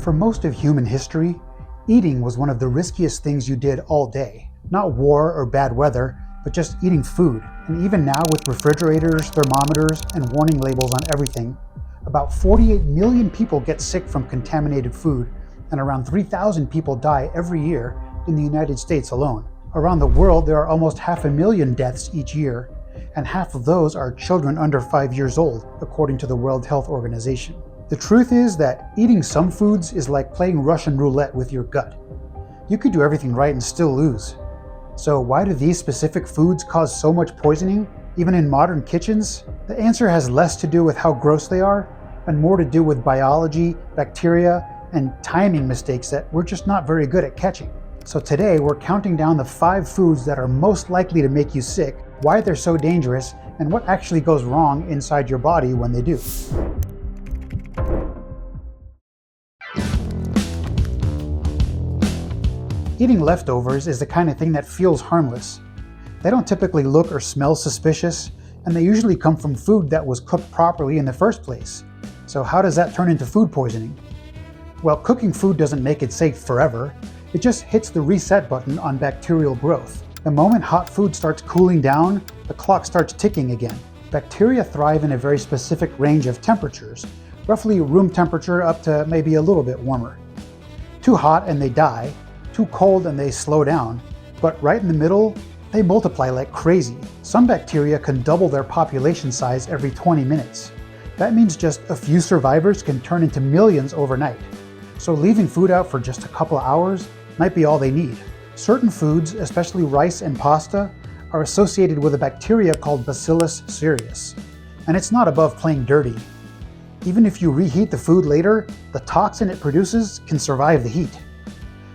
For most of human history, eating was one of the riskiest things you did all day. Not war or bad weather, but just eating food. And even now with refrigerators, thermometers, and warning labels on everything, about 48 million people get sick from contaminated food, and around 3,000 people die every year in the United States alone. Around the world, there are almost 500,000 deaths each year, and half of those are children under 5 years old, according to the World Health Organization. The truth is that eating some foods is like playing Russian roulette with your gut. You could do everything right and still lose. So why do these specific foods cause so much poisoning, even in modern kitchens? The answer has less to do with how gross they are, and more to do with biology, bacteria, and timing mistakes that we're just not very good at catching. So today we're counting down the 5 foods that are most likely to make you sick, why they're so dangerous, and what actually goes wrong inside your body when they do. Eating leftovers is the kind of thing that feels harmless. They don't typically look or smell suspicious, and they usually come from food that was cooked properly in the first place. So how does that turn into food poisoning? Well, cooking food doesn't make it safe forever. It just hits the reset button on bacterial growth. The moment hot food starts cooling down, the clock starts ticking again. Bacteria thrive in a very specific range of temperatures, roughly room temperature up to maybe a little bit warmer. Too hot and they die, too cold and they slow down, but right in the middle, they multiply like crazy. Some bacteria can double their population size every 20 minutes. That means just a few survivors can turn into millions overnight. So leaving food out for just a couple of hours might be all they need. Certain foods, especially rice and pasta, are associated with a bacteria called Bacillus cereus, and it's not above playing dirty. Even if you reheat the food later, the toxin it produces can survive the heat.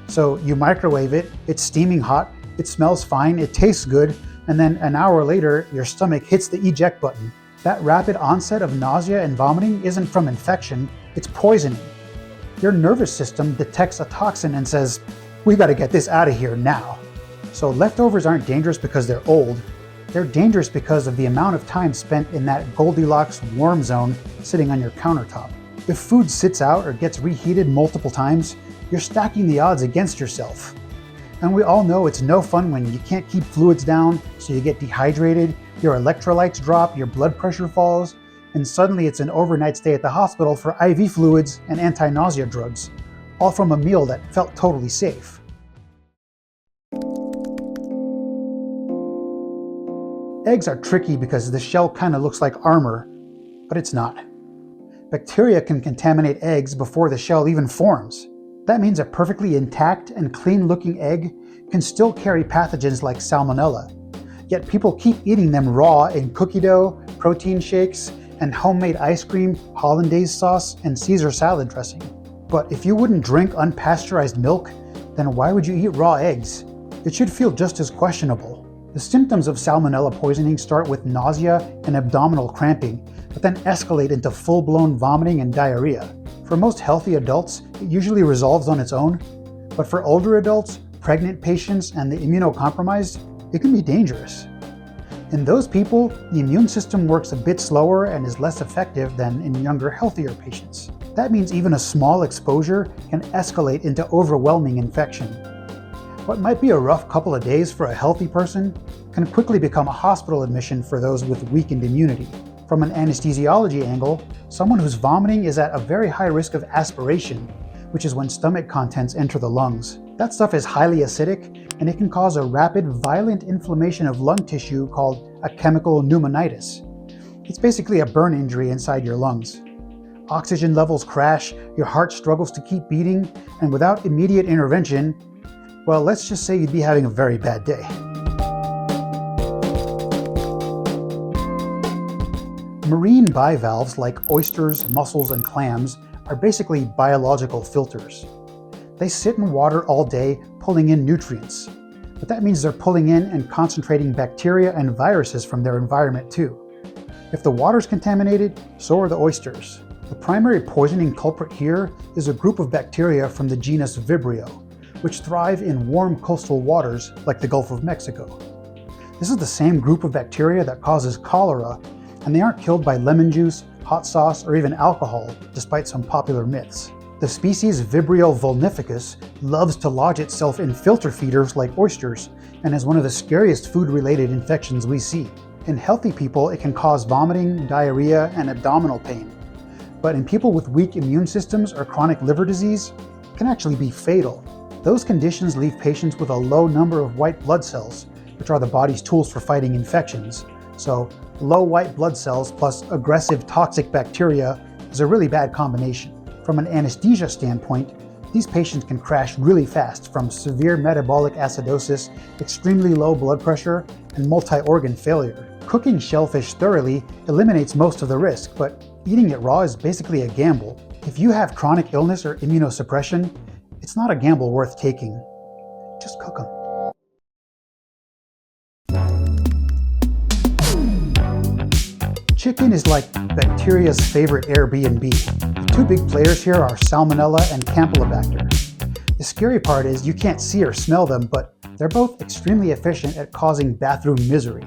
So you microwave it, it's steaming hot, it smells fine, it tastes good, and then an hour later, your stomach hits the eject button. That rapid onset of nausea and vomiting isn't from infection, it's poisoning. Your nervous system detects a toxin and says, "We gotta get this out of here now." So leftovers aren't dangerous because they're old. They're dangerous because of the amount of time spent in that Goldilocks warm zone sitting on your countertop. If food sits out or gets reheated multiple times, you're stacking the odds against yourself. And we all know it's no fun when you can't keep fluids down, so you get dehydrated, your electrolytes drop, your blood pressure falls, and suddenly it's an overnight stay at the hospital for IV fluids and anti-nausea drugs, all from a meal that felt totally safe. Eggs are tricky because the shell kind of looks like armor, but it's not. Bacteria can contaminate eggs before the shell even forms. That means a perfectly intact and clean-looking egg can still carry pathogens like salmonella, yet people keep eating them raw in cookie dough, protein shakes, and homemade ice cream, hollandaise sauce, and Caesar salad dressing. But if you wouldn't drink unpasteurized milk, then why would you eat raw eggs? It should feel just as questionable. The symptoms of salmonella poisoning start with nausea and abdominal cramping, but then escalate into full-blown vomiting and diarrhea. For most healthy adults, it usually resolves on its own, but for older adults, pregnant patients, and the immunocompromised, it can be dangerous. In those people, the immune system works a bit slower and is less effective than in younger, healthier patients. That means even a small exposure can escalate into overwhelming infection. What might be a rough couple of days for a healthy person can quickly become a hospital admission for those with weakened immunity. From an anesthesiology angle, someone who's vomiting is at a very high risk of aspiration, which is when stomach contents enter the lungs. That stuff is highly acidic, and it can cause a rapid, violent inflammation of lung tissue called a chemical pneumonitis. It's basically a burn injury inside your lungs. Oxygen levels crash, your heart struggles to keep beating, and without immediate intervention, well, let's just say you'd be having a very bad day. Marine bivalves like oysters, mussels, and clams are basically biological filters. They sit in water all day, pulling in nutrients. But that means they're pulling in and concentrating bacteria and viruses from their environment too. If the water's contaminated, so are the oysters. The primary poisoning culprit here is a group of bacteria from the genus Vibrio, which thrive in warm coastal waters like the Gulf of Mexico. This is the same group of bacteria that causes cholera, and they aren't killed by lemon juice, hot sauce, or even alcohol, despite some popular myths. The species Vibrio vulnificus loves to lodge itself in filter feeders like oysters and is one of the scariest food-related infections we see. In healthy people, it can cause vomiting, diarrhea, and abdominal pain. But in people with weak immune systems or chronic liver disease, it can actually be fatal. Those conditions leave patients with a low number of white blood cells, which are the body's tools for fighting infections. So, low white blood cells plus aggressive toxic bacteria is a really bad combination. From an anesthesia standpoint, these patients can crash really fast from severe metabolic acidosis, extremely low blood pressure, and multi-organ failure. Cooking shellfish thoroughly eliminates most of the risk, but eating it raw is basically a gamble. If you have chronic illness or immunosuppression, it's not a gamble worth taking. Just cook them. Chicken is like bacteria's favorite Airbnb. The two big players here are Salmonella and Campylobacter. The scary part is you can't see or smell them, but they're both extremely efficient at causing bathroom misery.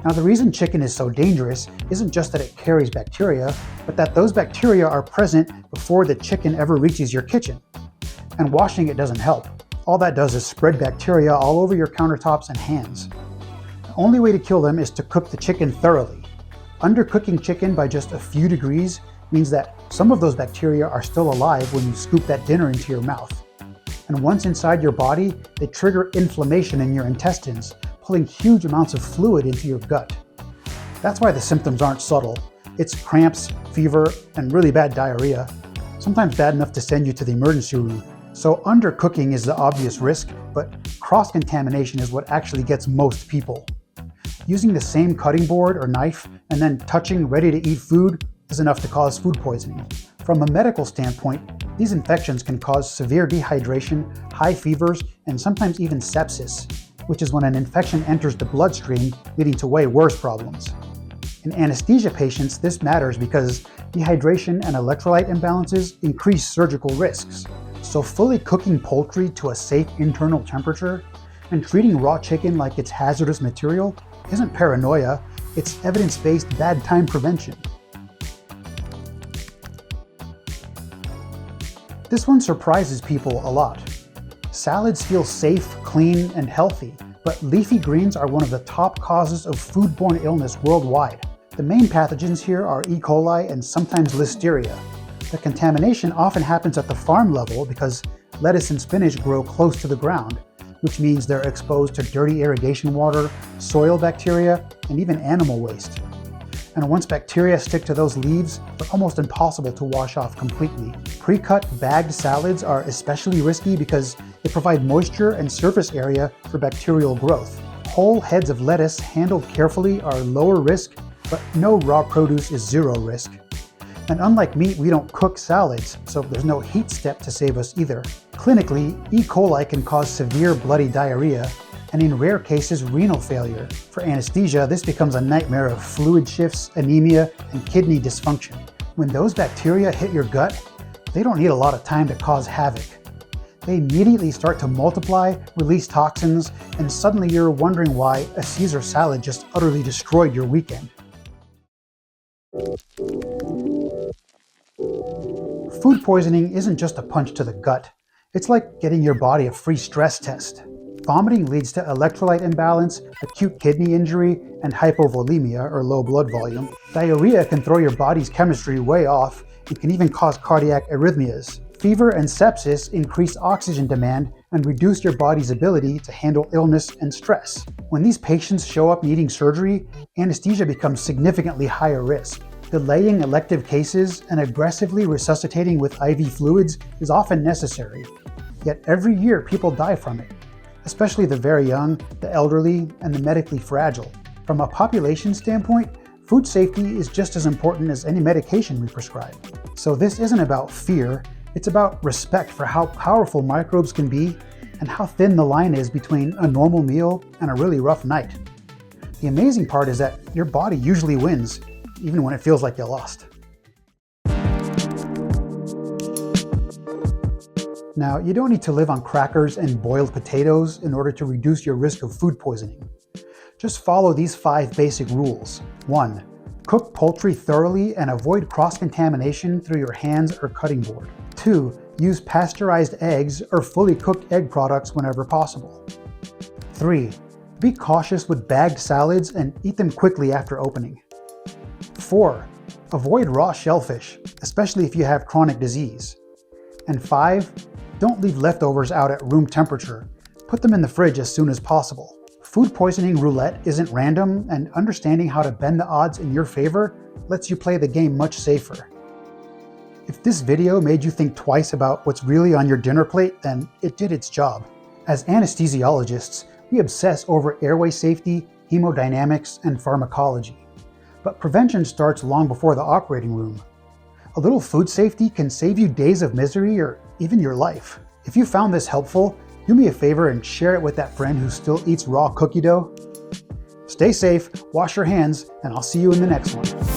Now, the reason chicken is so dangerous isn't just that it carries bacteria, but that those bacteria are present before the chicken ever reaches your kitchen. And washing it doesn't help. All that does is spread bacteria all over your countertops and hands. The only way to kill them is to cook the chicken thoroughly. Undercooking chicken by just a few degrees means that some of those bacteria are still alive when you scoop that dinner into your mouth. And once inside your body, they trigger inflammation in your intestines, pulling huge amounts of fluid into your gut. That's why the symptoms aren't subtle. It's cramps, fever, and really bad diarrhea, sometimes bad enough to send you to the emergency room. So undercooking is the obvious risk, but cross-contamination is what actually gets most people. Using the same cutting board or knife and then touching ready-to-eat food is enough to cause food poisoning. From a medical standpoint, these infections can cause severe dehydration, high fevers, and sometimes even sepsis, which is when an infection enters the bloodstream, leading to way worse problems. In anesthesia patients, this matters because dehydration and electrolyte imbalances increase surgical risks. So fully cooking poultry to a safe internal temperature and treating raw chicken like it's hazardous material isn't paranoia, it's evidence-based bad time prevention. This one surprises people a lot. Salads feel safe, clean, and healthy, but leafy greens are one of the top causes of foodborne illness worldwide. The main pathogens here are E. coli and sometimes Listeria. The contamination often happens at the farm level because lettuce and spinach grow close to the ground, which means they're exposed to dirty irrigation water, soil bacteria, and even animal waste. And once bacteria stick to those leaves, they're almost impossible to wash off completely. Pre-cut bagged salads are especially risky because they provide moisture and surface area for bacterial growth. Whole heads of lettuce handled carefully are lower risk, but no raw produce is zero risk. And unlike meat, we don't cook salads, so there's no heat step to save us either. Clinically, E. coli can cause severe bloody diarrhea, and in rare cases, renal failure. For anesthesia, this becomes a nightmare of fluid shifts, anemia, and kidney dysfunction. When those bacteria hit your gut, they don't need a lot of time to cause havoc. They immediately start to multiply, release toxins, and suddenly you're wondering why a Caesar salad just utterly destroyed your weekend. Food poisoning isn't just a punch to the gut. It's like getting your body a free stress test. Vomiting leads to electrolyte imbalance, acute kidney injury, and hypovolemia, or low blood volume. Diarrhea can throw your body's chemistry way off and can even cause cardiac arrhythmias. Fever and sepsis increase oxygen demand and reduce your body's ability to handle illness and stress. When these patients show up needing surgery, anesthesia becomes significantly higher risk. Delaying elective cases and aggressively resuscitating with IV fluids is often necessary. Yet every year people die from it, especially the very young, the elderly, and the medically fragile. From a population standpoint, food safety is just as important as any medication we prescribe. So this isn't about fear, it's about respect for how powerful microbes can be and how thin the line is between a normal meal and a really rough night. The amazing part is that your body usually wins, even when it feels like you lost. Now, you don't need to live on crackers and boiled potatoes in order to reduce your risk of food poisoning. Just follow these 5 basic rules. 1. Cook poultry thoroughly and avoid cross-contamination through your hands or cutting board. 2. Use pasteurized eggs or fully cooked egg products whenever possible. 3. Be cautious with bagged salads and eat them quickly after opening. 4. Avoid raw shellfish, especially if you have chronic disease. And 5. Don't leave leftovers out at room temperature. Put them in the fridge as soon as possible. Food poisoning roulette isn't random, and understanding how to bend the odds in your favor lets you play the game much safer. If this video made you think twice about what's really on your dinner plate, then it did its job. As anesthesiologists, we obsess over airway safety, hemodynamics, and pharmacology. But prevention starts long before the operating room. A little food safety can save you days of misery or even your life. If you found this helpful, do me a favor and share it with that friend who still eats raw cookie dough. Stay safe, wash your hands, and I'll see you in the next one.